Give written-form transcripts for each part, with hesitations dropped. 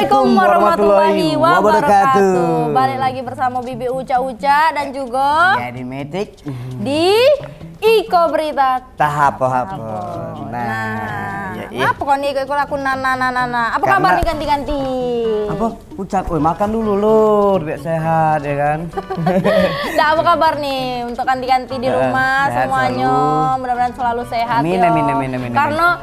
Assalamualaikum warahmatullahi wabarakatuh. Balik lagi bersama Bibi Uca dan juga Jadi Metik di Iko Berita Tahap. Apa kau nih ikut aku nana? Apa kabar nih ganti-ganti? Apa? Ucap, makan dulu lur, biar sehat ya kan. Nah, apa kabar nih untuk ganti-ganti di rumah semuanya? Mudah-mudahan selalu sehat ya. Amin. Karena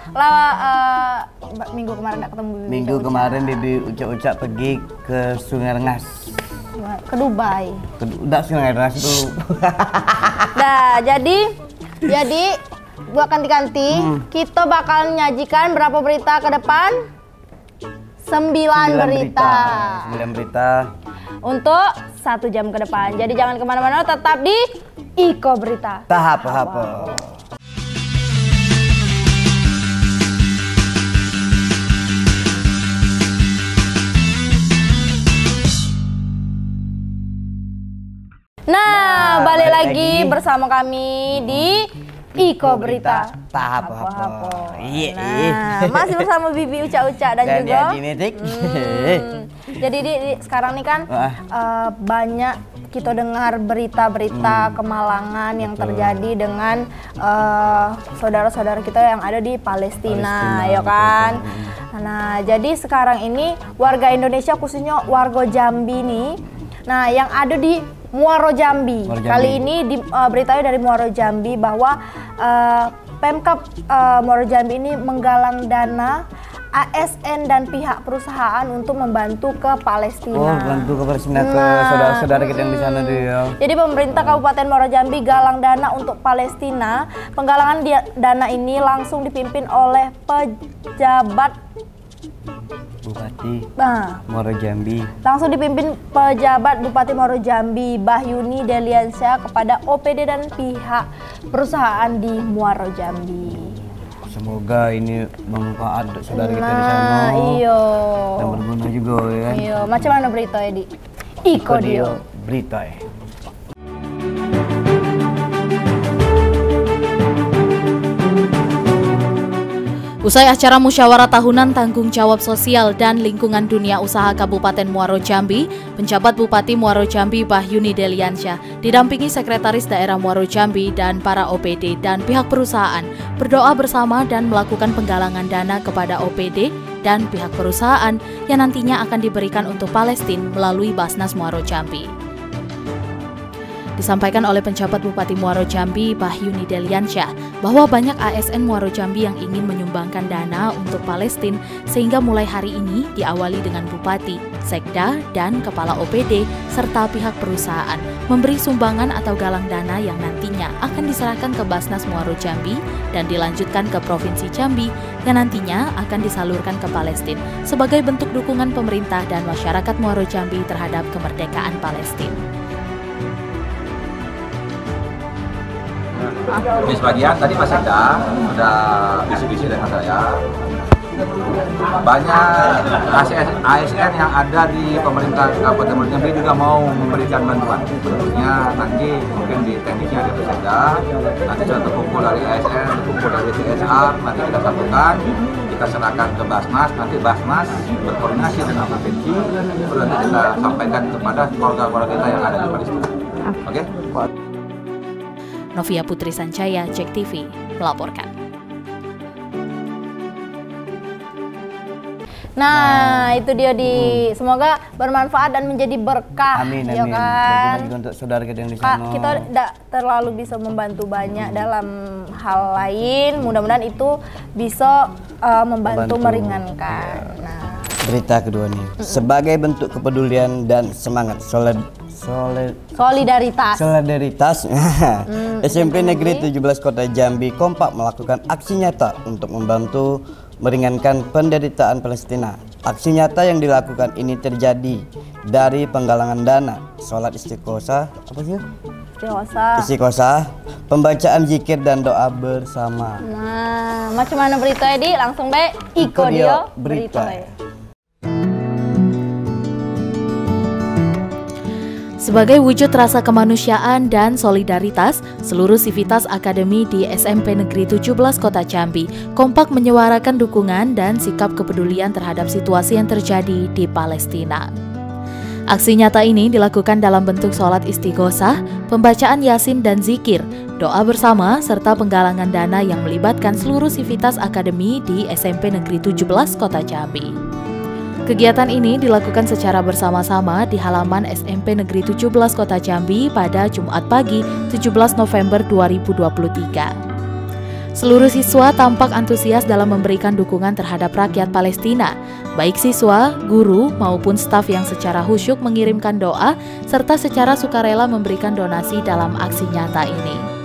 minggu kemarin nggak ketemu Bibi. Minggu kemarin Bibi Uca pergi ke Sungai Rengas. Ke Dubai. Udah Sungai Rengas dulu. Nah, jadi buat ganti-ganti kita bakal nyajikan berapa berita ke depan? 9 berita untuk 1 jam ke depan. Jadi jangan kemana-mana, tetap di Iko Berita Tahap. Nah, balik lagi bersama kami di Iko Berita Tahap. Nah, masih bersama Bibi Uca dan juga Metik. Jadi sekarang nih kan banyak kita dengar berita-berita kemalangan yang terjadi dengan saudara-saudara kita yang ada di Palestina, ya kan? Nah, jadi sekarang ini warga Indonesia khususnya warga Jambi nih, nah yang ada di Muaro Jambi. Kali ini beritanya dari Muaro Jambi bahwa Pemkab Muaro Jambi ini menggalang dana ASN dan pihak perusahaan untuk membantu ke Palestina. Oh, bantu ke Palestina ke saudara-saudara kita yang di sana tuh ya. Jadi pemerintah Kabupaten Muaro Jambi galang dana untuk Palestina. Penggalangan dana ini langsung dipimpin oleh pejabat Bupati Muaro Jambi. Langsung dipimpin pejabat Bupati Muaro Jambi Bahyuni Deliansyah kepada OPD dan pihak perusahaan di Muaro Jambi. Semoga ini bermanfaat untuk saudara kita di sana. Iya. Dan berguna juga ya kan. Iya, macam mana berita ya di Iko Berita. Usai acara musyawarah tahunan tanggung jawab sosial dan lingkungan dunia usaha Kabupaten Muaro Jambi, penjabat Bupati Muaro Jambi Bahyuni Deliansyah didampingi Sekretaris Daerah Muaro Jambi dan para OPD dan pihak perusahaan berdoa bersama dan melakukan penggalangan dana kepada OPD dan pihak perusahaan yang nantinya akan diberikan untuk Palestina melalui Basnas Muaro Jambi. Disampaikan oleh penjabat Bupati Muaro Jambi Bahyuni Deliansyah bahwa banyak ASN Muaro Jambi yang ingin menyumbangkan dana untuk Palestina sehingga mulai hari ini diawali dengan Bupati, Sekda, dan Kepala OPD serta pihak perusahaan memberi sumbangan atau galang dana yang nantinya akan diserahkan ke Basnas Muaro Jambi dan dilanjutkan ke Provinsi Jambi yang nantinya akan disalurkan ke Palestina sebagai bentuk dukungan pemerintah dan masyarakat Muaro Jambi terhadap kemerdekaan Palestina. Di sebagian tadi Mas Sekda sudah bisi-bisi dengan saya. Banyak ASN yang ada di pemerintah Kabupaten Muaro Jambi juga mau memberikan bantuan. Tentunya nanti mungkin di teknisnya ada Sekda, nanti sudah terkumpul dari ASN, terkumpul dari CSR, nanti kita satukan, kita serahkan ke Basnas, nanti Basnas berkoordinasi dengan provinsi, lalu nanti kita sampaikan kepada keluarga-keluarga kita yang ada di Palestina. Oke? Novia Putri Sancaya, Cek TV, melaporkan. Nah, itu dia semoga bermanfaat dan menjadi berkah. Amin. Ya kan? Juga untuk saudara kita yang di sana. Kita tidak terlalu bisa membantu banyak dalam hal lain. Mudah-mudahan itu bisa membantu meringankan. Nah. Berita kedua nih, sebagai bentuk kepedulian dan semangat solidaritas. SMP Negeri 17 Kota Jambi kompak melakukan aksi nyata untuk membantu meringankan penderitaan Palestina. Aksi nyata yang dilakukan ini terjadi dari penggalangan dana, sholat istiqosah, pembacaan zikir dan doa bersama. Nah, macam mana berita ini? Langsung deh Iko berita. Sebagai wujud rasa kemanusiaan dan solidaritas, seluruh sivitas akademi di SMP Negeri 17 Kota Jambi kompak menyuarakan dukungan dan sikap kepedulian terhadap situasi yang terjadi di Palestina. Aksi nyata ini dilakukan dalam bentuk sholat istighosah, pembacaan yasin dan zikir, doa bersama, serta penggalangan dana yang melibatkan seluruh sivitas akademi di SMP Negeri 17 Kota Jambi. Kegiatan ini dilakukan secara bersama-sama di halaman SMP Negeri 17 Kota Jambi pada Jumat pagi 17 November 2023. Seluruh siswa tampak antusias dalam memberikan dukungan terhadap rakyat Palestina, baik siswa, guru, maupun staf yang secara khusyuk mengirimkan doa, serta secara sukarela memberikan donasi dalam aksi nyata ini.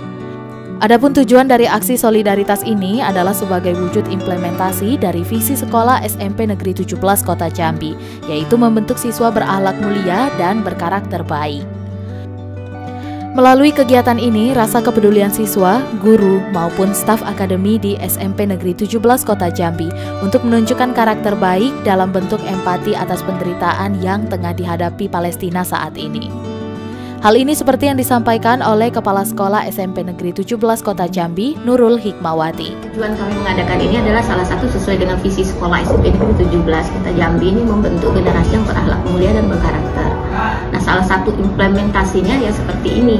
Adapun tujuan dari aksi solidaritas ini adalah sebagai wujud implementasi dari visi sekolah SMP Negeri 17 Kota Jambi, yaitu membentuk siswa berakhlak mulia dan berkarakter baik. Melalui kegiatan ini, rasa kepedulian siswa, guru, maupun staf akademi di SMP Negeri 17 Kota Jambi untuk menunjukkan karakter baik dalam bentuk empati atas penderitaan yang tengah dihadapi Palestina saat ini. Hal ini seperti yang disampaikan oleh Kepala Sekolah SMP Negeri 17 Kota Jambi, Nurul Hikmawati. Tujuan kami mengadakan ini adalah salah satu sesuai dengan visi sekolah SMP Negeri 17 Kota Jambi ini membentuk generasi yang berakhlak mulia dan berkarakter. Nah, salah satu implementasinya ya seperti ini.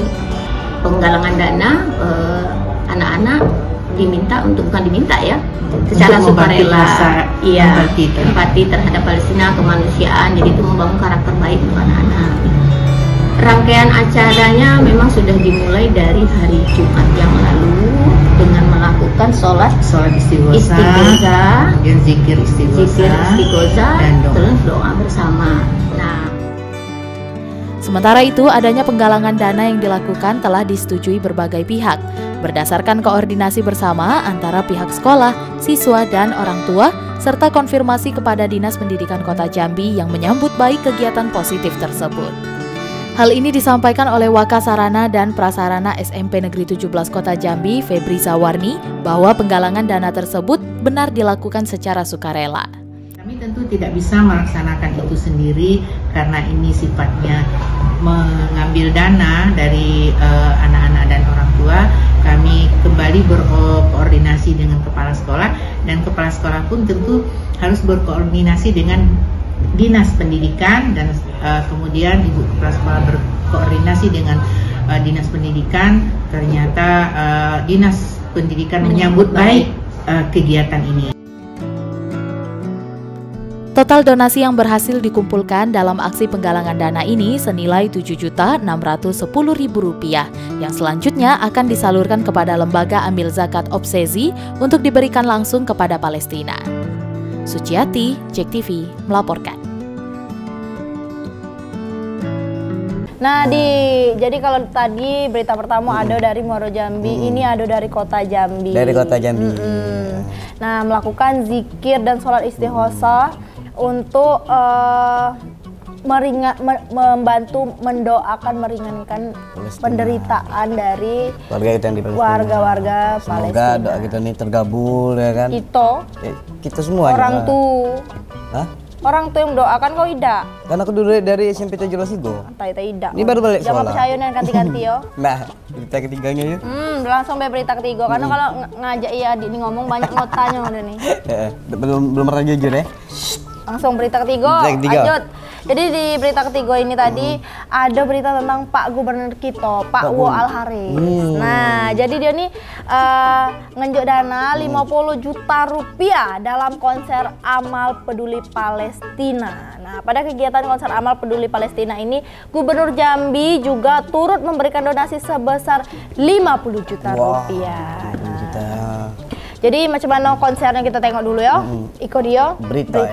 Penggalangan dana, anak-anak diminta untuk, bukan diminta ya, secara sukarela, iya, empati terhadap Palestina, kemanusiaan, jadi itu membangun karakter baik untuk anak-anak. Rangkaian acaranya memang sudah dimulai dari hari Jumat yang lalu dengan melakukan sholat istighosah, zikir istighosah, dan terus doa bersama. Nah, sementara itu, adanya penggalangan dana yang dilakukan telah disetujui berbagai pihak, berdasarkan koordinasi bersama antara pihak sekolah, siswa, dan orang tua, serta konfirmasi kepada Dinas Pendidikan Kota Jambi yang menyambut baik kegiatan positif tersebut. Hal ini disampaikan oleh Wakasarana dan Prasarana SMP Negeri 17 Kota Jambi, Febri Zawarni, bahwa penggalangan dana tersebut benar dilakukan secara sukarela. Kami tentu tidak bisa melaksanakan itu sendiri karena ini sifatnya mengambil dana dari anak-anak dan orang tua. Kami kembali berkoordinasi dengan kepala sekolah, dan kepala sekolah pun tentu harus berkoordinasi dengan Dinas Pendidikan, dan kemudian Ibu Kepala Sekolah berkoordinasi dengan Dinas Pendidikan. Ternyata Dinas Pendidikan menyambut baik kegiatan ini. Total donasi yang berhasil dikumpulkan dalam aksi penggalangan dana ini senilai Rp7.610.000 yang selanjutnya akan disalurkan kepada Lembaga Amil Zakat Obsesi untuk diberikan langsung kepada Palestina. Suciati, JEK TV melaporkan. Nah, jadi kalau tadi berita pertama ada dari Muaro Jambi, ini ada dari Kota Jambi. Dari Kota Jambi. Nah, melakukan zikir dan sholat istighosah untuk membantu mendoakan meringankan penderitaan dari warga-warga Palestina. Semoga doa kita ini tergabul ya kan. Kita semua. Orang tuh. Hah? Orang tuh yang mendoakan kau tidak. Kan aku dulu dari SMP 17 Igo. Tidak. Ini baru balik sekolah. Jangan percaya yang ganti-ganti yo. Nah, berita ketiganya yuk. Langsung berita ketiga karena kalau ngajak adik ini ngomong banyak ngotanya udah nih. belum pernah jujur ya. Langsung berita ketiga. Lanjut. Jadi di berita ketiga ini tadi ada berita tentang Pak Gubernur kita, Pak Wo Al-Haris. Nah, jadi dia nih ngenjuk dana 50 juta rupiah dalam konser Amal Peduli Palestina. Nah, pada kegiatan konser Amal Peduli Palestina ini, Gubernur Jambi juga turut memberikan donasi sebesar 50 juta rupiah. Nah, jadi macam mana konsernya kita tengok dulu ya. Iko dia berita.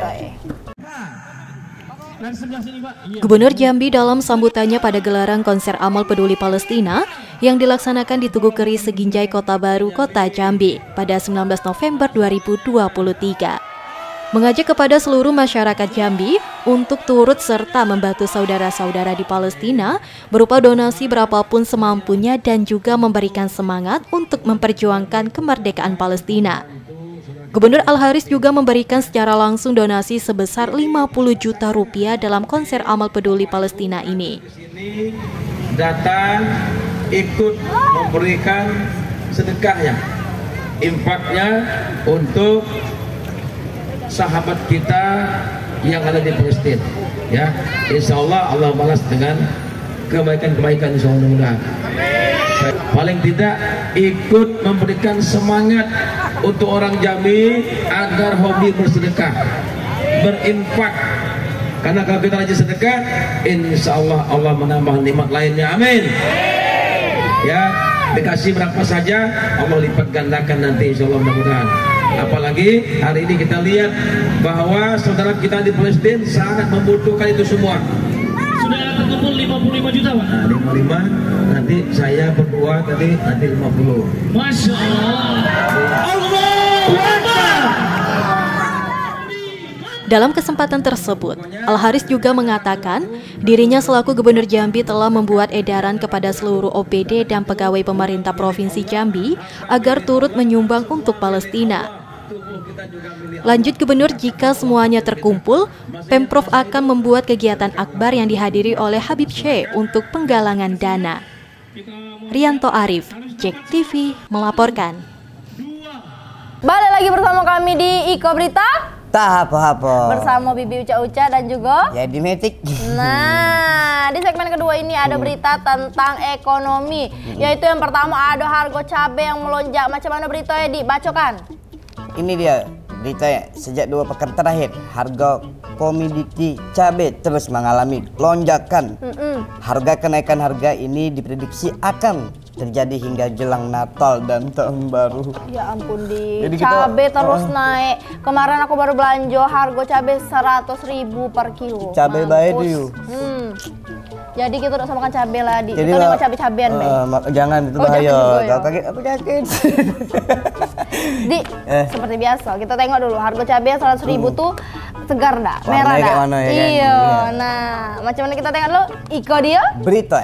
Gubernur Jambi dalam sambutannya pada gelaran konser Amal Peduli Palestina yang dilaksanakan di Tugu Keris Seginjai Kota Baru, Kota Jambi pada 19 November 2023. Mengajak kepada seluruh masyarakat Jambi untuk turut serta membantu saudara-saudara di Palestina berupa donasi berapapun semampunya dan juga memberikan semangat untuk memperjuangkan kemerdekaan Palestina. Gubernur Al-Haris juga memberikan secara langsung donasi sebesar 50 juta rupiah dalam konser Amal Peduli Palestina ini. ini datang ikut memberikan sedekahnya, infaknya untuk sahabat kita yang ada di Palestina. Ya, insya Allah Allah balas dengan kebaikan-kebaikan, insya Allah mudah. Paling tidak ikut memberikan semangat untuk orang Jambi agar hobi bersedekah, berinfak. Karena kalau kita rajin sedekah, insya Allah Allah menambah nikmat lainnya. Amin. Ya, dikasih berapa saja Allah lipat gandakan nanti, insya Allah mudah-mudahan. Apalagi hari ini kita lihat bahwa saudara kita di Palestina sangat membutuhkan itu semua. Sudah terkumpul 55 juta, Pak? Nah, 55, nanti saya berdua tadi, nanti 50. Masya Allah. Allahu Akbar. Dalam kesempatan tersebut, Al-Haris juga mengatakan dirinya selaku Gubernur Jambi telah membuat edaran kepada seluruh OPD dan pegawai pemerintah Provinsi Jambi agar turut menyumbang untuk Palestina. Lanjut Gubernur, jika semuanya terkumpul, Pemprov akan membuat kegiatan akbar yang dihadiri oleh Habib Syekh untuk penggalangan dana. Rianto Arif, JEK TV melaporkan. Balik lagi bersama kami di Iko Berita. Tak apa-apa. Bersama Bibi Uca-Uca dan juga ya di Metik. Nah, di segmen kedua ini ada berita tentang ekonomi. Yaitu yang pertama ada harga cabai yang melonjak. Macam mana beritanya, dibacokan? Ini dia beritanya. Sejak 2 pekan terakhir, harga komoditi cabai terus mengalami lonjakan. Harga kenaikan harga ini diprediksi akan terjadi hingga jelang Natal dan Tahun Baru. Ya ampun, di Jadi cabai kita, terus naik. Kemarin aku baru belanja harga cabai 100.000 per kilo. Cabai baik tuh. Jadi kita udah sama makan cabai lah, di. Jadi Kita nengok cabai-cabean, jangan itu bahaya. Kau kaget apa sakit? Di, seperti biasa kita tengok dulu harga cabai 100.000 tuh segar dah, merah dah. Ya, iya. Kan? Nah, macam mana kita tengok dulu? Iko dia berita.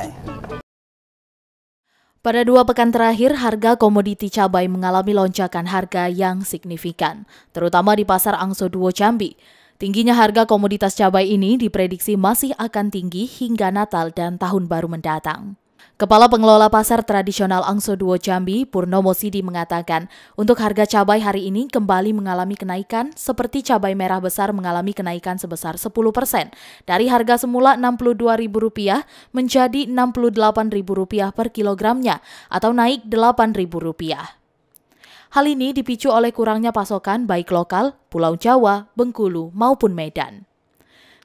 Pada 2 pekan terakhir, harga komoditi cabai mengalami lonjakan harga yang signifikan, terutama di Pasar Angso Duo Jambi. Tingginya harga komoditas cabai ini diprediksi masih akan tinggi hingga Natal dan Tahun Baru mendatang. Kepala Pengelola Pasar Tradisional Angso Duo Jambi, Purnomo Sidi mengatakan, untuk harga cabai hari ini kembali mengalami kenaikan seperti cabai merah besar mengalami kenaikan sebesar 10%, dari harga semula Rp62.000 menjadi Rp68.000 per kilogramnya atau naik Rp8.000. Hal ini dipicu oleh kurangnya pasokan baik lokal, Pulau Jawa, Bengkulu maupun Medan.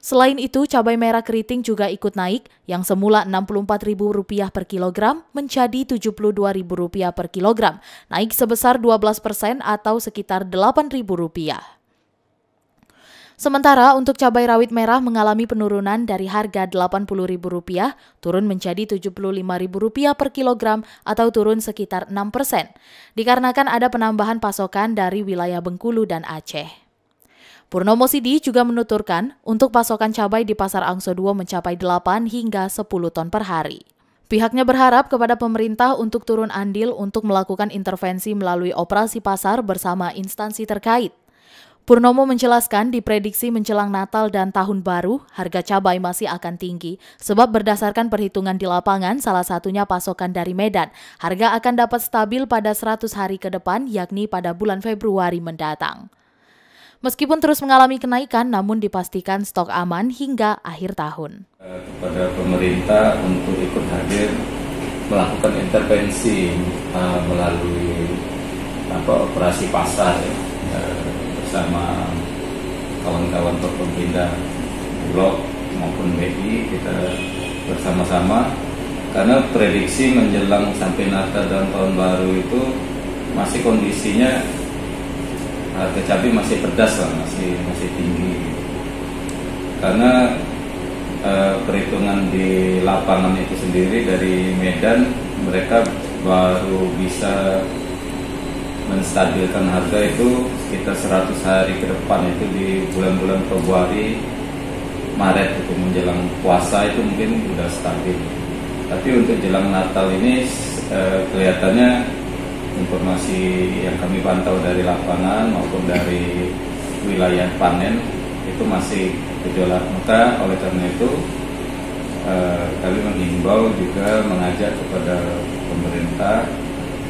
Selain itu, cabai merah keriting juga ikut naik, yang semula Rp64.000 per kilogram menjadi Rp72.000 per kilogram, naik sebesar 12% atau sekitar Rp8.000. Sementara untuk cabai rawit merah mengalami penurunan dari harga Rp80.000 turun menjadi Rp75.000 per kilogram atau turun sekitar 6%, dikarenakan ada penambahan pasokan dari wilayah Bengkulu dan Aceh. Purnomo Sidi juga menuturkan untuk pasokan cabai di Pasar Angso Duo mencapai 8 hingga 10 ton per hari. Pihaknya berharap kepada pemerintah untuk turun andil untuk melakukan intervensi melalui operasi pasar bersama instansi terkait. Purnomo menjelaskan diprediksi menjelang Natal dan Tahun Baru, harga cabai masih akan tinggi, sebab berdasarkan perhitungan di lapangan, salah satunya pasokan dari Medan, harga akan dapat stabil pada 100 hari ke depan, yakni pada bulan Februari mendatang. Meskipun terus mengalami kenaikan, namun dipastikan stok aman hingga akhir tahun. Kepada pemerintah untuk ikut hadir melakukan intervensi melalui operasi pasar bersama kawan-kawan Forkompinda Bulog maupun BI, kita bersama-sama karena prediksi menjelang sampai Natal dan Tahun Baru itu masih kondisinya harga cabai masih pedas lah, masih tinggi. Karena perhitungan di lapangan itu sendiri dari Medan, mereka baru bisa menstabilkan harga itu sekitar 100 hari ke depan, itu di bulan-bulan Februari, Maret itu menjelang puasa itu mungkin udah stabil. Tapi untuk jelang Natal ini kelihatannya informasi yang kami pantau dari lapangan maupun dari wilayah panen itu masih gejolak. Maka oleh karena itu kami menghimbau juga mengajak kepada pemerintah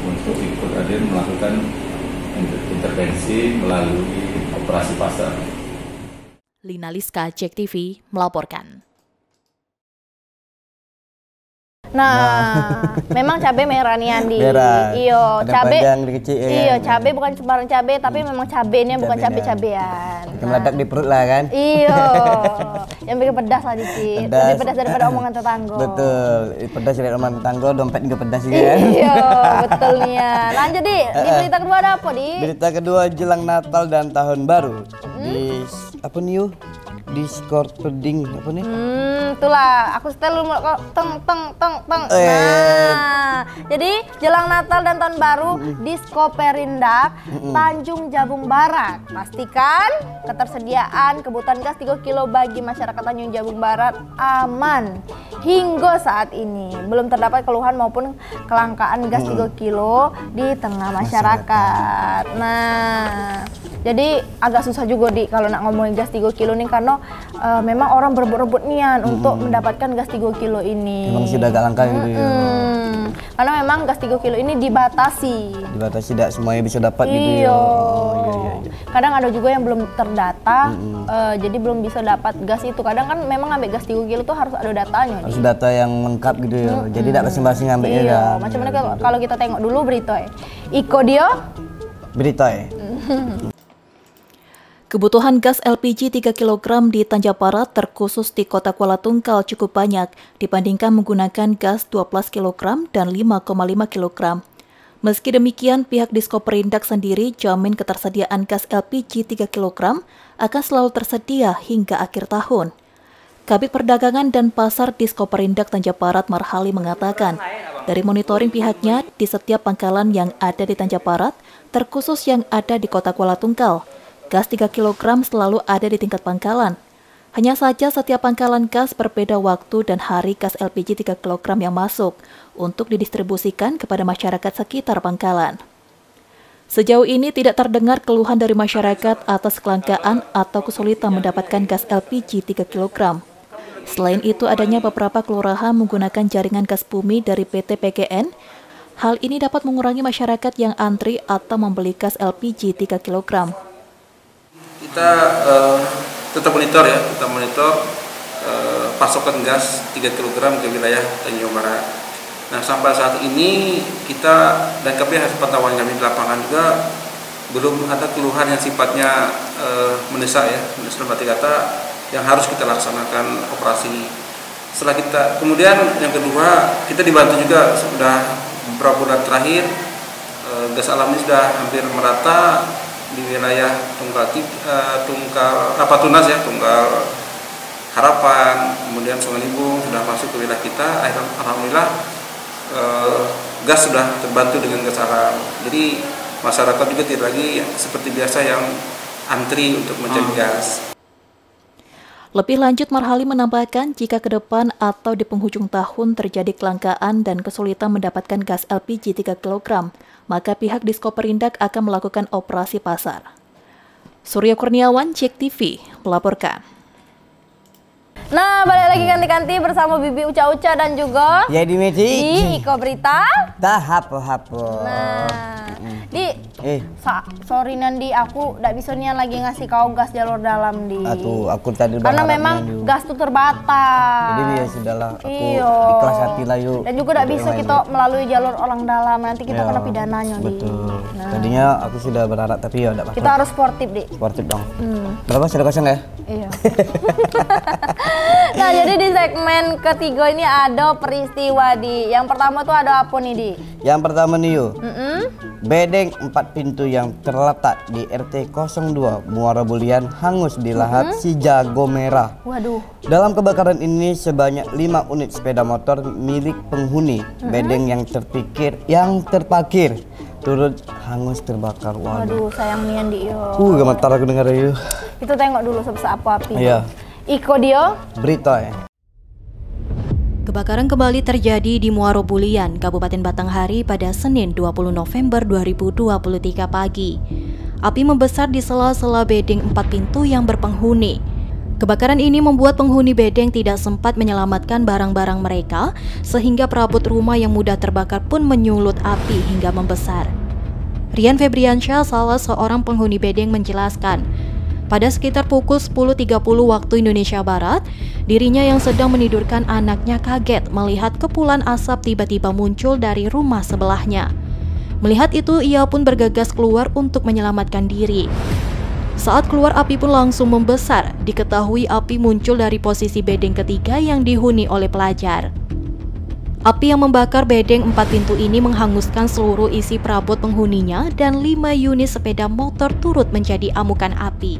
untuk ikut hadir melakukan intervensi melalui operasi pasar. Lina Liska, JEK TV melaporkan. Nah, memang cabai merah nih Andi. Merah. Iyo, cabai. Iyo, Kan? cabai bukan sembarang cabai, tapi memang cabainya bukan cabai-cabean. Meledak di perut lah kan? Iyo, yang bikin pedas lah dikit. Lebih pedas daripada omongan tetangga. Betul, pedas dari omongan tetangga, dompet juga pedas juga kan? Iya, betul nih ya. Lanjut di berita kedua ada apa di? Berita kedua jelang Natal dan Tahun Baru. Di apa nih yuk? Discord-peding apa nih? Itulah aku setel dulu kok teng. Nah, jadi jelang Natal dan Tahun Baru Disko Perindak Tanjung Jabung Barat pastikan ketersediaan kebutuhan gas 3 kilo bagi masyarakat Tanjung Jabung Barat aman. Hingga saat ini belum terdapat keluhan maupun kelangkaan gas 3 kilo di tengah masyarakat. Nah, jadi agak susah juga di kalau nak ngomongin gas 3 kilo nih karena memang orang berebut-rebut nian untuk mendapatkan gas 3 kilo ini. Memang sudah agak langka gitu ya. Karena memang gas 3 kilo ini dibatasi. Dibatasi tidak semuanya bisa dapat gitu ya. Iya. Kadang ada juga yang belum terdata, jadi belum bisa dapat gas itu. Kadang kan memang ngambil gas 3 kilo tuh harus ada datanya. Harus data yang lengkap gitu ya. Jadi tidak masing-masing ngambilnya iya. kan. Macam mana kalau kita tengok dulu berita Iko dia berita Kebutuhan gas LPG 3 kg di Tanjung-Parat terkhusus di kota Kuala Tungkal cukup banyak dibandingkan menggunakan gas 12 kg dan 5,5 kg. Meski demikian, pihak Disko Perindak sendiri jamin ketersediaan gas LPG 3 kg akan selalu tersedia hingga akhir tahun. Kabid Perdagangan dan Pasar Disko Perindak Tanjung-Parat Marhali mengatakan, dari monitoring pihaknya di setiap pangkalan yang ada di Tanjung-Parat, terkhusus yang ada di kota Kuala Tungkal, gas 3 kg selalu ada di tingkat pangkalan. Hanya saja setiap pangkalan gas berbeda waktu dan hari gas LPG 3 kg yang masuk untuk didistribusikan kepada masyarakat sekitar pangkalan. Sejauh ini tidak terdengar keluhan dari masyarakat atas kelangkaan atau kesulitan mendapatkan gas LPG 3 kg. Selain itu adanya beberapa kelurahan menggunakan jaringan gas bumi dari PT PGN. Hal ini dapat mengurangi masyarakat yang antri atau membeli gas LPG 3 kg. Kita tetap monitor ya, pasokan gas 3 kg ke wilayah Tanjung Barat. Nah, sampai saat ini kita dan kami hasil pantauan kami di lapangan juga belum ada keluhan yang sifatnya mendesak ya, mendesak berarti kata yang harus kita laksanakan operasi. Setelah kita, kemudian yang kedua kita dibantu juga sudah beberapa bulan terakhir gas alam ini sudah hampir merata di wilayah Tunas ya, Tunggal Harapan, kemudian Sungai Libung sudah masuk ke wilayah kita. Alhamdulillah gas sudah terbantu dengan gas alam. Jadi masyarakat juga tidak lagi seperti biasa yang antri untuk mencari gas. Lebih lanjut, Marhali menambahkan jika ke depan atau di penghujung tahun terjadi kelangkaan dan kesulitan mendapatkan gas LPG 3 kg, maka pihak Disko Perindak akan melakukan operasi pasar. Surya Kurniawan, JEK TV, melaporkan. Nah, balik lagi ganti-ganti bersama Bibi Uca-Uca dan juga Yedi Meti di Iko Berita. Dah hapo-hapo. Nah, sorry Nandi, aku tidak bisa nian lagi ngasih kau gas jalur dalam di. Aku tadi udah karena memang gas itu terbatas. Jadi ya sudahlah, aku ikhlas hati lah yuk. Dan juga tidak bisa kita melalui jalur orang dalam, nanti kita kena pidananya. Betul. Nah. Tadinya aku sudah berharap tapi ya tidak apa-apa. Kita harus sportif di. Sportif dong. Berapa sudah kosong ya? Iya. Nah, jadi di segmen ketiga ini ada peristiwa di. Yang pertama tuh ada apa nih di? Yang pertama nih yuk. Bedeng 4 pintu yang terletak di RT 02 Muara Bulian hangus di lahat si Jago Merah. Waduh. Dalam kebakaran ini sebanyak 5 unit sepeda motor milik penghuni bedeng yang terparkir turut hangus terbakar. Waduh, sayang nian di yo. Gemetar aku dengar yuk. Kita tengok dulu sebesar apa api. Iya. Iko dia berita ya. Kebakaran kembali terjadi di Muara Bulian, Kabupaten Batanghari pada Senin 20 November 2023 pagi. Api membesar di sela-sela bedeng 4 pintu yang berpenghuni. Kebakaran ini membuat penghuni bedeng tidak sempat menyelamatkan barang-barang mereka, sehingga perabot rumah yang mudah terbakar pun menyulut api hingga membesar. Rian Febriansyah, salah seorang penghuni bedeng, menjelaskan, pada sekitar pukul 10.30 waktu Indonesia Barat, dirinya yang sedang menidurkan anaknya kaget melihat kepulan asap tiba-tiba muncul dari rumah sebelahnya. Melihat itu, ia pun bergegas keluar untuk menyelamatkan diri. Saat keluar, api pun langsung membesar. Diketahui api muncul dari posisi bedeng ketiga yang dihuni oleh pelajar. Api yang membakar bedeng 4 pintu ini menghanguskan seluruh isi perabot penghuninya dan 5 unit sepeda motor turut menjadi amukan api.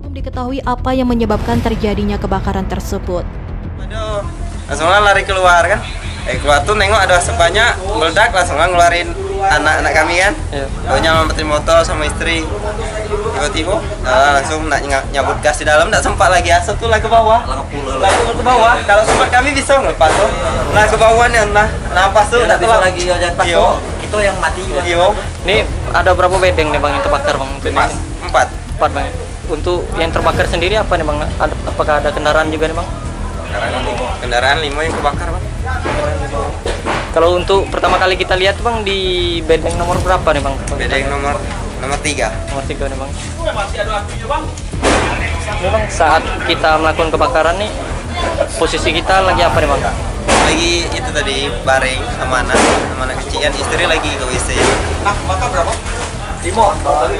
Belum diketahui apa yang menyebabkan terjadinya kebakaran tersebut. Aduh, langsung lari keluar kan. Keluar tuh nengok ada asap banyak, meledak, langsung ngeluarin anak-anak kami kan. Lalu nyelamatin motor sama istri. Tiba-tiba langsung nak nyabut gas di dalam, tak sempat lagi asap tuh lah ke bawah. Langsung ke bawah. Kalau sempat kami bisa ngelepas tuh. Nah ke bawah nih, nafas tuh tak bisa lagi pas tuh. Itu yang mati. Iya. Ini ada berapa bedeng nih Bang yang terbakar Bang? 4 Bang. Untuk yang terbakar sendiri apa nih Bang? Apakah ada kendaraan juga nih Bang? Kendaraan 5 yang kebakar Bang. Kalau untuk pertama kali kita lihat Bang di bedeng nomor berapa nih Bang? Bedeng nomor 3. Nomor 3 nih Bang. Ini Bang, saat kita melakukan kebakaran nih, posisi kita lagi apa nih Bang? Lagi itu tadi baring sama anak kecil, istri lagi ke WC. Bakar berapa? 5.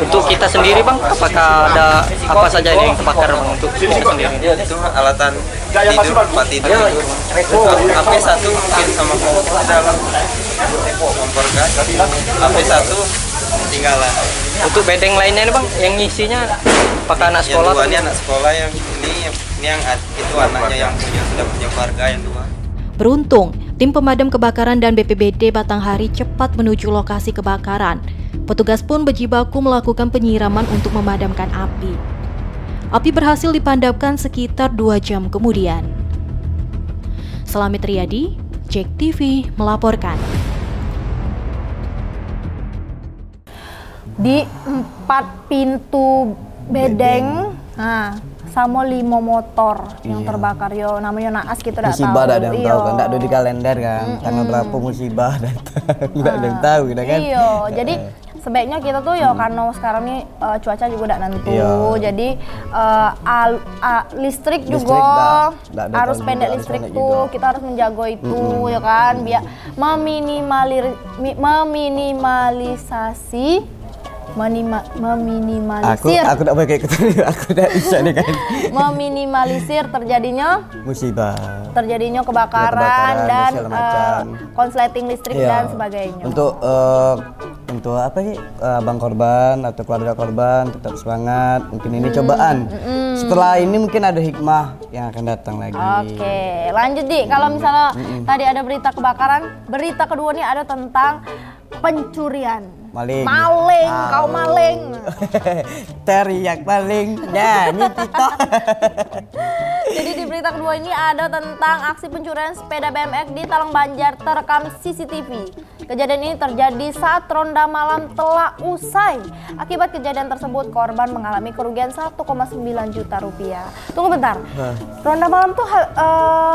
Untuk kita sendiri Bang, apakah ada apa saja yang terbakar Bang untuk kita sendiri? Itu alatan tidur, tempat tidur. HP 1 mungkin sama kompor di dalam. Kompor gas. HP 1 ketinggalan. Untuk bedeng lainnya nih Bang, yang isinya apakah anak sekolah? Yang 2 ini anak sekolah, yang ini yang itu anaknya yang sudah punya keluarga yang 2. Beruntung, tim pemadam kebakaran dan BPBD Batanghari cepat menuju lokasi kebakaran. Petugas pun berjibaku melakukan penyiraman untuk memadamkan api. Api berhasil dipadamkan sekitar 2 jam kemudian. Selamat Riyadi, JEK TV melaporkan. Di 4 pintu bedeng, sama 5 motor yang terbakar. Yo namanya naas kita tidak tahu. Musibah ada yang tahu kan, tidak ada di kalender kan. Tanggal berapa musibah datang, tidak ada yang tahu kita kan. Iya, jadi sebaiknya kita tuh ya karena sekarang nih cuaca juga tidak nentu, jadi listrik juga harus pendek listrik tuh, kita harus menjaga itu ya kan, biar meminimalisir. Aku tidak pakai ketulis, aku tidak bisa nih kan. Meminimalisir terjadinya musibah, terjadinya kebakaran dan konsleting listrik dan sebagainya. Untuk apa sih, abang korban atau keluarga korban tetap semangat. Mungkin ini cobaan. Setelah ini mungkin ada hikmah yang akan datang lagi. Oke, lanjut Di. Kalau misalnya tadi ada berita kebakaran, berita kedua nih ada tentang pencurian. Maling. Kau maling. Teriak maling. Nyanyi kita. Jadi di berita kedua ini ada tentang aksi pencurian sepeda BMX di Talang Banjar terekam CCTV. Kejadian ini terjadi saat ronda malam telah usai. Akibat kejadian tersebut, korban mengalami kerugian 1,9 juta rupiah. Tunggu bentar. Ronda malam tuh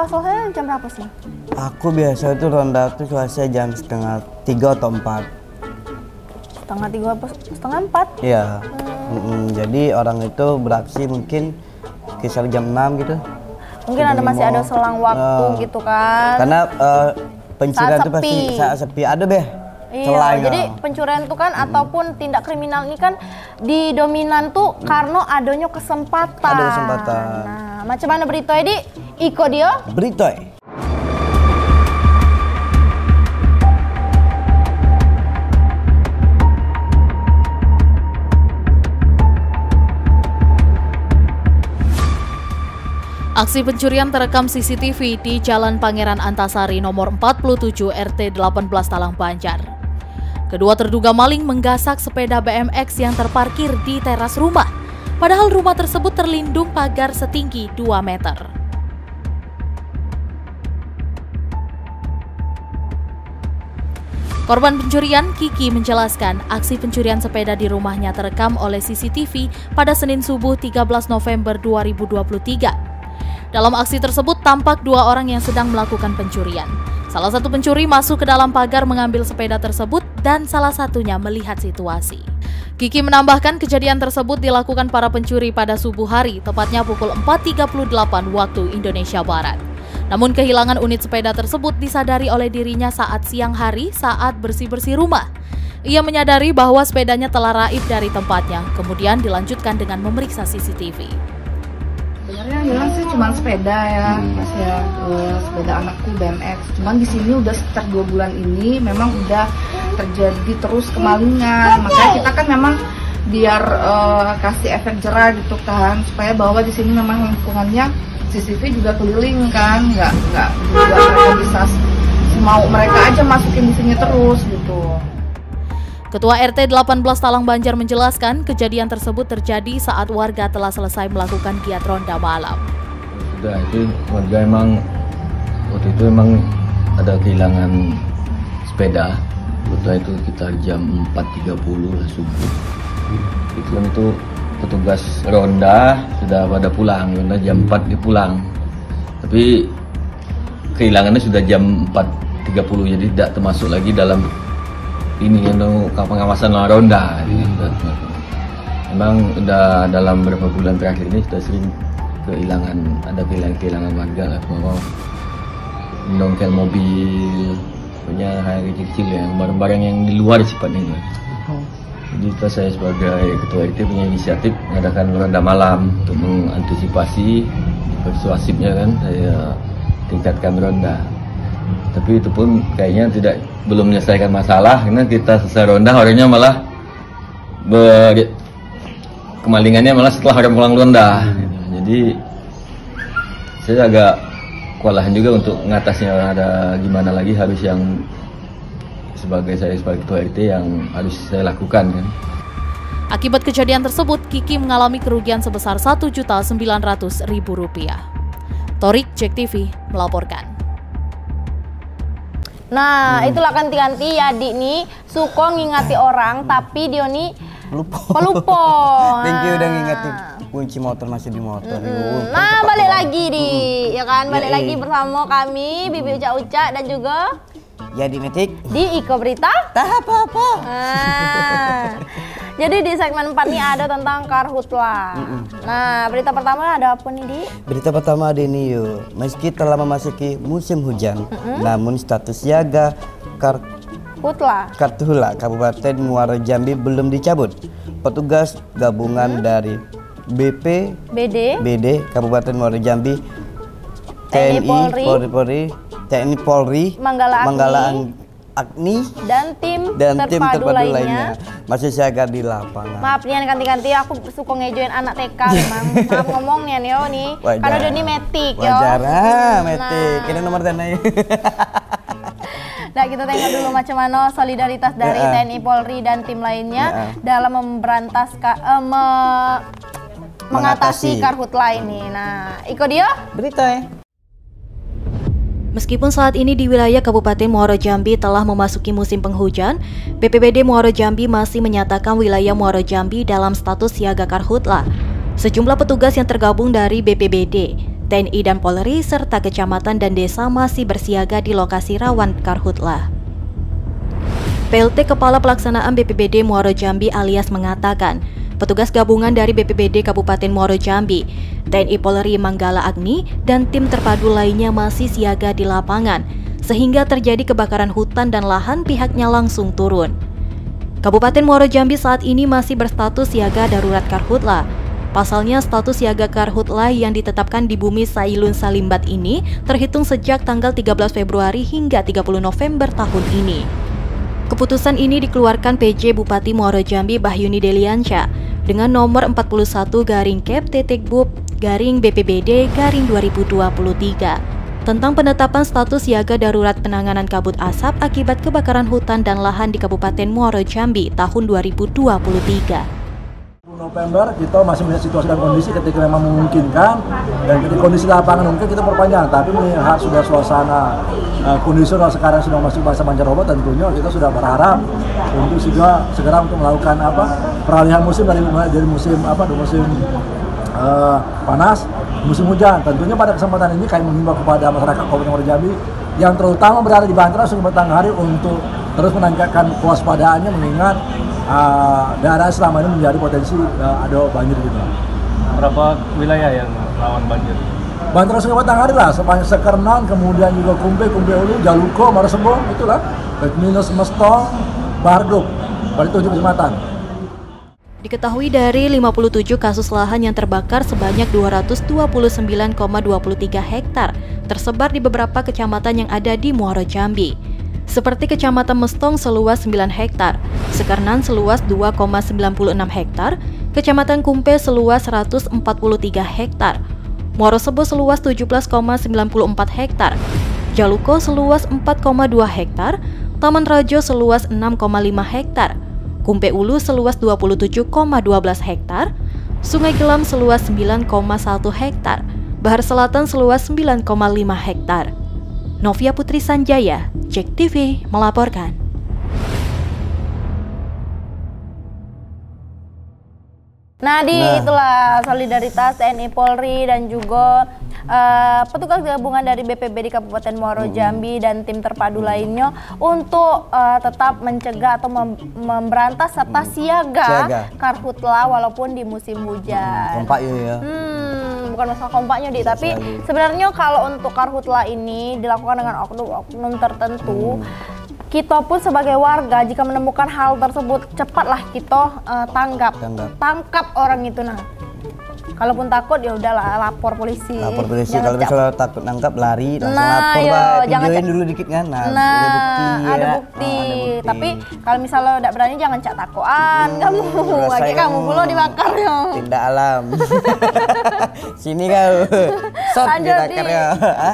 selesai jam berapa sih? Aku biasa tuh ronda tuh selesai jam 2:30 atau 4. 3:30, 4? Iya. Jadi orang itu beraksi mungkin kisar jam 6 gitu. Mungkin masih ada selang waktu gitu kan. Karena pencurian itu pasti saat sepi ada beh. Iya, jadi pencurian itu kan ataupun tindak kriminal ini kan didominan tuh karena adanya kesempatan. Ada kesempatan. Nah, macam mana berita ini? Iko dia? Berita. Aksi pencurian terekam CCTV di Jalan Pangeran Antasari nomor 47 RT 18 Talang Banjar. Kedua terduga maling menggasak sepeda BMX yang terparkir di teras rumah, padahal rumah tersebut terlindung pagar setinggi 2 meter. Korban pencurian, Kiki, menjelaskan aksi pencurian sepeda di rumahnya terekam oleh CCTV pada Senin subuh 13 November 2023. Dalam aksi tersebut tampak 2 orang yang sedang melakukan pencurian. Salah satu pencuri masuk ke dalam pagar mengambil sepeda tersebut dan salah satunya melihat situasi. Kiki menambahkan kejadian tersebut dilakukan para pencuri pada subuh hari, tepatnya pukul 4.38 waktu Indonesia Barat. Namun kehilangan unit sepeda tersebut disadari oleh dirinya saat siang hari saat bersih-bersih rumah. Ia menyadari bahwa sepedanya telah raib dari tempatnya, kemudian dilanjutkan dengan memeriksa CCTV. Sebenarnya hilang sih cuma sepeda ya, Mas ya, sepeda anakku BMX. Cuman di sini udah sekitar 2 bulan ini memang udah terjadi terus kemalingan. Makanya kita kan memang biar kasih efek jerah gitu kan, supaya bahwa di sini memang lingkungannya CCTV juga keliling kan, nggak mereka bisa mau mereka aja masukin di sini terus gitu. Ketua RT 18 Talang Banjar menjelaskan kejadian tersebut terjadi saat warga telah selesai melakukan giat ronda malam. Sudah itu warga emang waktu itu emang ada kehilangan sepeda. Waktu itu kita jam 4.30 subuh. Itu petugas ronda sudah pada pulang, ronda jam 4 dia pulang. Tapi kehilangannya sudah jam 4.30, jadi tidak termasuk lagi dalam ini pengawasan ronda. Memang udah dalam beberapa bulan terakhir ini sudah sering ada kehilangan warga lah, nongkel mobil, punya hal kecil yang barang-barang yang di luar sifatnya itu. Jadi saya sebagai ketua RT punya inisiatif mengadakan ronda malam untuk mengantisipasi persuasifnya kan, saya tingkatkan ronda. Tapi itu pun kayaknya belum menyelesaikan masalah, karena kita selesai ronda orangnya malah kemalingannya malah setelah orang pulang ronda. Jadi saya agak kewalahan juga untuk mengatasinya. Ada gimana lagi, harus yang sebagai ketua RT yang harus saya lakukan kan. Akibat kejadian tersebut, Kiki mengalami kerugian sebesar Rp1.900.000. Torik, JEK TV melaporkan. Nah, itulah ganti-ganti ya Dik nih, suko ngingati orang tapi dia nih pelupo. Thank you udah ngingetin kunci motor masih di motor. Nah, balik lagi ya kan, balik lagi bersama kami Bibi Uca-Uca dan juga Jadi Metik di Iko Berita tahap apa? Jadi di segmen 4 ini ada tentang karhutla. Nah, berita pertama ada apa nih, Di? Berita pertama ada ini yuk. Meski telah memasuki musim hujan, namun status siaga karhutla Kabupaten Muaro Jambi belum dicabut. Petugas gabungan dari BD Kabupaten Muaro Jambi, TNI Polri, Manggala Agni dan tim terpadu lainnya masih siaga di lapangan. Maaf nih ganti-ganti, aku suka ngejoin anak TK memang. Maaf ngomong nih nih. Karena udah nih metik yo. Wajar metik. Ini nomor tanah. Nah, kita tengok dulu macam mana solidaritas dari TNI Polri dan tim lainnya dalam memberantas mengatasi karhutla ini. Nah, Iko dia berita ya. Meskipun saat ini di wilayah Kabupaten Muaro Jambi telah memasuki musim penghujan, BPBD Muaro Jambi masih menyatakan wilayah Muaro Jambi dalam status siaga karhutla. Sejumlah petugas yang tergabung dari BPBD, TNI dan Polri serta kecamatan dan desa masih bersiaga di lokasi rawan karhutla. PLT Kepala Pelaksanaan BPBD Muaro Jambi alias mengatakan, petugas gabungan dari BPBD Kabupaten Muaro Jambi, TNI Polri Manggala Agni, dan tim terpadu lainnya masih siaga di lapangan, sehingga terjadi kebakaran hutan dan lahan pihaknya langsung turun. Kabupaten Muaro Jambi saat ini masih berstatus siaga darurat karhutla. Pasalnya status siaga karhutla yang ditetapkan di bumi Sailun Salimbat ini terhitung sejak tanggal 13 Februari hingga 30 November tahun ini. Keputusan ini dikeluarkan PJ Bupati Muaro Jambi Bahyuni Deliansyah dengan nomor 41/Kep-BPBD/2023 tentang penetapan status siaga darurat penanganan kabut asap akibat kebakaran hutan dan lahan di Kabupaten Muaro Jambi tahun 2023. November kita masih melihat situasi dan kondisi ketika memang memungkinkan, dan ketika kondisi lapangan mungkin kita perpanjang, tapi melihat sudah suasana kondisi sekarang sudah masuk masa pancaroba, tentunya kita sudah berharap untuk segera untuk melakukan peralihan musim dari musim musim panas musim hujan. Tentunya pada kesempatan ini kami mengimbau kepada masyarakat Kabupaten Muaro Jambi yang terutama berada di Banten Sungai Batanghari untuk terus meningkatkan kewaspadaannya, mengingat daerah selama ini menjadi potensi ada banjir gitu. Berapa wilayah yang rawan banjir? Banten Sungai Batanghari lah, sepanjang Sekernan, kemudian juga Kumpe Ulu, Jaluko, Marosebo, itulah, minus Mestong, Barduk, pada 7 kecamatan. Diketahui dari 57 kasus lahan yang terbakar sebanyak 229,23 hektar tersebar di beberapa kecamatan yang ada di Muaro Jambi. Seperti Kecamatan Mestong seluas 9 hektar, Sekernan seluas 2,96 hektar, Kecamatan Kumpe seluas 143 hektar, Marosebo seluas 17,94 hektar, Jaluko seluas 4,2 hektar, Taman Rajo seluas 6,5 hektar, Kumpe Ulu seluas 27,12 hektar, Sungai Gelam seluas 9,1 hektar, Bahar Selatan seluas 9,5 hektar. Novia Putri Sanjaya, JEK TV melaporkan. Nah, itulah solidaritas TNI Polri dan juga petugas gabungan dari BPBD Kabupaten Muaro Jambi dan tim terpadu lainnya untuk tetap mencegah atau memberantas serta siaga karhutla walaupun di musim hujan. Kompak ya. Bukan masalah kompaknya tapi sebenarnya kalau untuk karhutla ini dilakukan dengan oknum tertentu, kita pun sebagai warga jika menemukan hal tersebut cepatlah kita tangkap orang itu. Nah, kalaupun takut ya udahlah lapor polisi. Lapor polisi. Kalau misalnya takut nangkap lari langsung lapor, videoin dulu dikit kan. Ada bukti. Tapi kalau misalnya udah berani jangan cak takoan kamu. Lagi kamu pula dibakar ya. Tindak alam. Sini kau.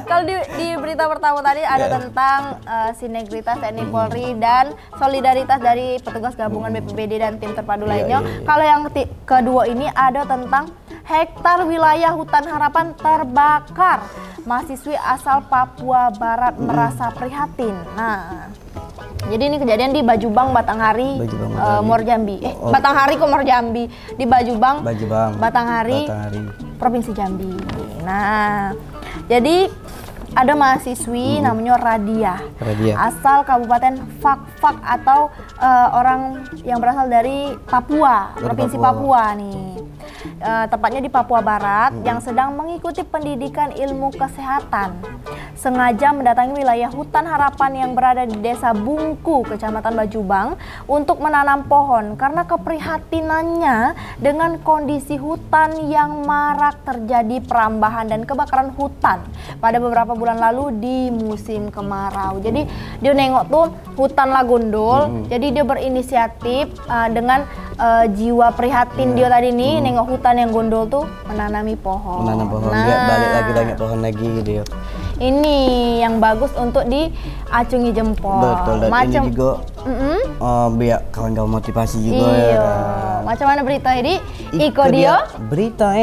Kalau di berita pertama tadi ada tentang sinergitas TNI Polri dan solidaritas dari petugas gabungan BPBD dan tim terpadu lainnya. Kalau yang kedua ini ada tentang hektar wilayah hutan harapan terbakar. Mahasiswi asal Papua Barat merasa prihatin. Nah, jadi ini kejadian di Bajubang, Batanghari, Muaro Jambi. Batanghari kok Muaro Jambi. Di Bajubang, Batanghari, Provinsi Jambi. Nah, jadi ada mahasiswi namanya Radia, asal Kabupaten Fakfak atau orang yang berasal dari Papua, Provinsi Papua nih. Tepatnya di Papua Barat yang sedang mengikuti pendidikan ilmu kesehatan. Sengaja mendatangi wilayah hutan harapan yang berada di Desa Bungku, Kecamatan Bajubang untuk menanam pohon karena keprihatinannya dengan kondisi hutan yang marak terjadi perambahan dan kebakaran hutan pada beberapa bulan lalu di musim kemarau. Jadi dia nengok tuh hutan lah gondol, jadi dia berinisiatif dengan jiwa prihatin dia tadi nih nengok hutan yang gondol tuh menanami pohon. Biar balik lagi banyak pohon lagi gitu ya. Ini yang bagus untuk diacungi jempol. Betul, dan ini juga biar kawan-kawan motivasi juga ya. Macam mana berita ini? Iko dia berita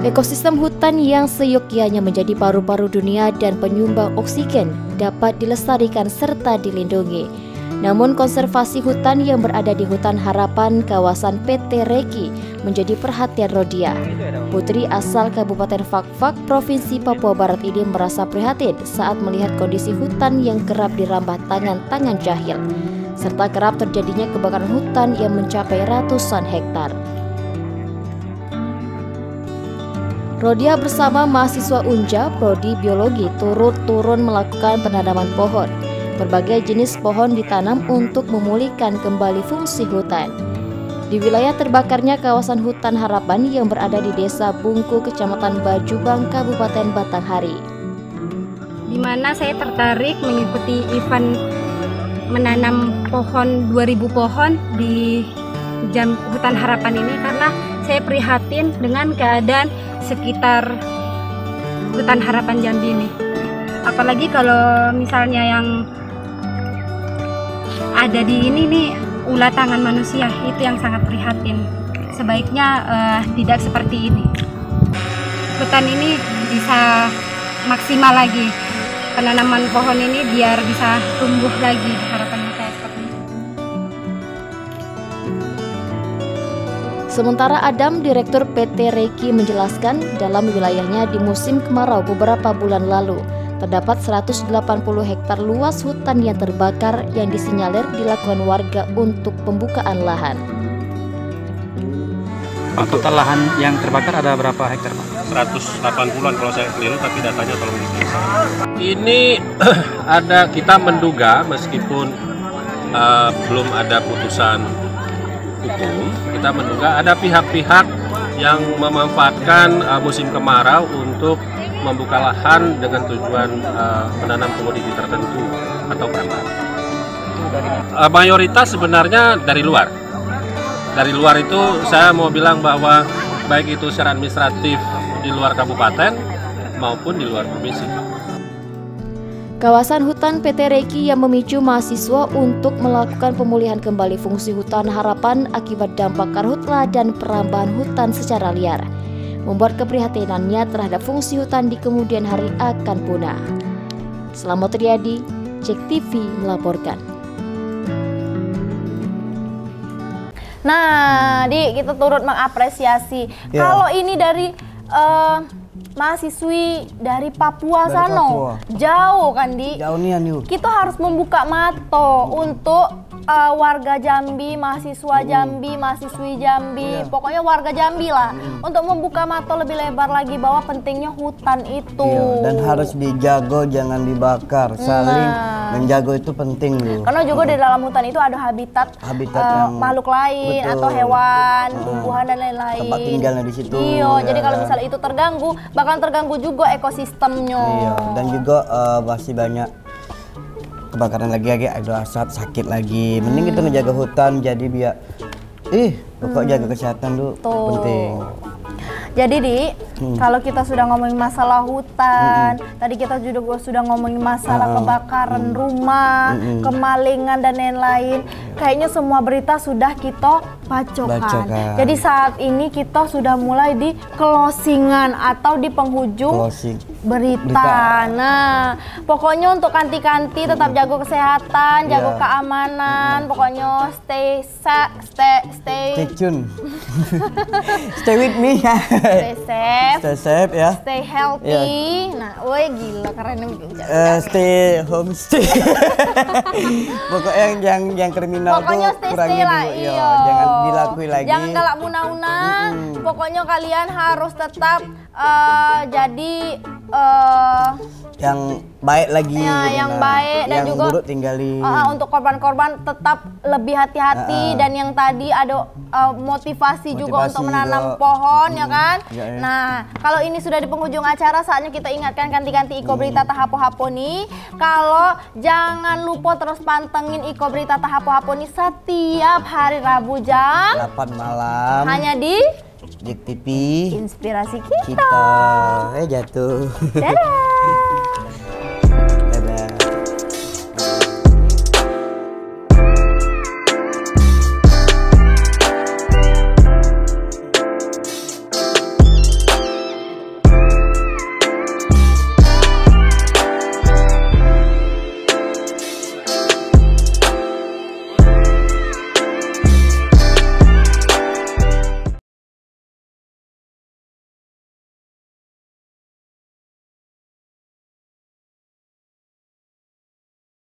Ekosistem hutan yang seyogyanya menjadi paru-paru dunia dan penyumbang oksigen dapat dilestarikan serta dilindungi. Namun konservasi hutan yang berada di Hutan Harapan kawasan PT Reki menjadi perhatian Rodia. Putri asal Kabupaten Fakfak, Provinsi Papua Barat ini merasa prihatin saat melihat kondisi hutan yang kerap dirambah tangan-tangan jahil, serta kerap terjadinya kebakaran hutan yang mencapai ratusan hektar. Rodia bersama mahasiswa Unja, Prodi Biologi, turun melakukan penanaman pohon. Berbagai jenis pohon ditanam untuk memulihkan kembali fungsi hutan. Di wilayah terbakarnya kawasan Hutan Harapan yang berada di Desa Bungku, Kecamatan Bajubang, Kabupaten Batanghari. Di mana saya tertarik mengikuti event menanam pohon 2000 pohon di Hutan Harapan ini karena saya prihatin dengan keadaan sekitar Hutan Harapan Jambi ini. Apalagi kalau misalnya yang ada di ini nih ulah tangan manusia, itu yang sangat prihatin. Sebaiknya tidak seperti ini. Hutan ini bisa maksimal lagi, penanaman pohon ini biar bisa tumbuh lagi, harapan saya seperti itu. Sementara Adam, Direktur PT Reiki menjelaskan dalam wilayahnya di musim kemarau beberapa bulan lalu, terdapat 180 hektar luas hutan yang terbakar yang disinyalir dilakukan warga untuk pembukaan lahan. Pak, total lahan yang terbakar ada berapa hektar, Pak? 180-an kalau saya keliru, tapi datanya tolong diperiksa. Ini ada, kita menduga meskipun belum ada putusan hukum, kita menduga ada pihak-pihak yang memanfaatkan musim kemarau untuk membuka lahan dengan tujuan menanam komoditi tertentu atau perantau. Mayoritas sebenarnya dari luar. Dari luar itu saya mau bilang bahwa baik itu secara administratif di luar kabupaten maupun di luar provinsi. Kawasan hutan PT Reiki yang memicu mahasiswa untuk melakukan pemulihan kembali fungsi hutan harapan akibat dampak karhutla dan perambahan hutan secara liar, membuat keprihatinannya terhadap fungsi hutan di kemudian hari akan punah. Selamat Riyadi, JEK TV melaporkan. Nah, kita turut mengapresiasi. Kalau ini dari mahasiswi dari Papua sana, jauh kan Jauh nih Anu. Kita harus membuka mata untuk warga Jambi, mahasiswa Jambi, mahasiswi Jambi, pokoknya warga Jambi lah, untuk membuka mata lebih lebar lagi bahwa pentingnya hutan itu. Dan harus dijaga, jangan dibakar. Saling menjaga itu penting loh. Karena juga di dalam hutan itu ada habitat yang makhluk lain atau hewan, tumbuhan dan lain-lain. Tempat tinggalnya di situ. Jadi kalau misalnya itu terganggu, bakal terganggu juga ekosistemnya. Dan juga masih banyak kebakaran lagi, ada asap, sakit lagi. Mending kita ngejaga hutan, jadi biar pokok jaga kesehatan dulu penting. Jadi kalau kita sudah ngomongin masalah hutan, tadi kita juga sudah ngomongin masalah kebakaran rumah, kemalingan dan lain-lain. Kayaknya semua berita sudah kita bacokan. Jadi saat ini kita sudah mulai di closingan atau di penghujung berita. Nah, pokoknya untuk kanti-kanti tetap jaga kesehatan, jaga keamanan, pokoknya stay tune. Stay with me ya. Stay safe ya. Stay healthy. Nah, woi gila keren stay homestay. Pokoknya yang kriminal pokoknya tuh kurangin dulu. Jangan dilakuin lagi. Jangan galak muna-una. Pokoknya kalian harus tetap jadi yang baik lagi, yang baik dan yang juga buruk tinggalin. Untuk korban-korban tetap lebih hati-hati dan yang tadi ada motivasi juga untuk menanam pohon ya kan. Nah, kalau ini sudah di penghujung acara, saatnya kita ingatkan kanti-kanti Iko Berita Tahapo-Hapo nih. Kalau jangan lupa terus pantengin Iko Berita Tahapo-Hapo nih setiap hari Rabu jam 8 malam. Hanya di JEK TV. Inspirasi kita. Jatuh. Dadah.